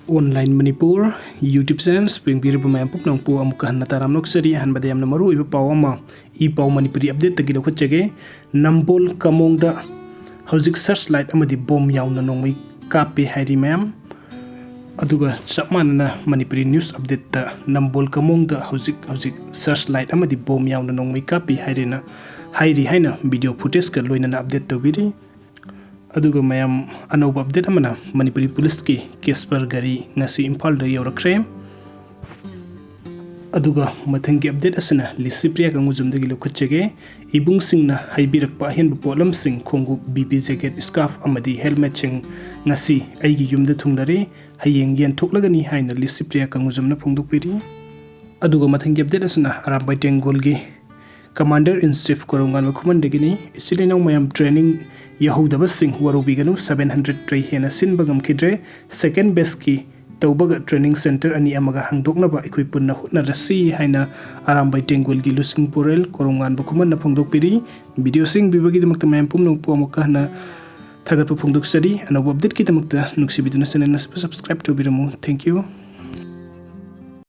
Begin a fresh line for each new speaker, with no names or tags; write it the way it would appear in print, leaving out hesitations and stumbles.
Online Manipur YouTube channel spring beautiful man pop nang po amuka nataram noksari han badayam na maru iba pawama ipaw manipuri update tagi lokot chage Nambol Kamong Da Hujik searchlight amadi bom Yaona Nongmei Kapi Hairi ma'am aduga chapman na manipuri news update ta Nambol Kamong Da Hujik searchlight amadi bom Yaona Nongmei Kapi Hairi na Hairi haina video footage ka loina na update to biri aduga mayam anoba update amana manipuri police ki case par gari ngasi imphal da yawrakre aduga mathangi update asana lisipriya kangu jumdagi lokhatchege ibung singna haibirakpa henbu polam sing khongu bp jacket scarf amadi helmet ching ngasi aigi yumda thungnare hayeng yen thoklagani haina lisipriya kangu jumna phongdokpiri aduga mathangi update asana arambai tengolgi Commander in Chief Korongan Kumandegini, Isilino Mayam training Yahuda Basing, Warubiganu, 700 Tray Hena Sin Bagam Kidre, second Beski, Taubaga Training Center, and Yamaga Hangdoknaba equipuna Hutna Rasi, Haina, Arambai Tengul Gilusing Purel, Korongan Bukuman Pongdokpiri, video sing Bibagi the Maktamayam Pum Pomokana Tagatu Pongdok study, and a wabdit Kitamukta, Nuxibitunasan and subscribe to Biramu. Thank you.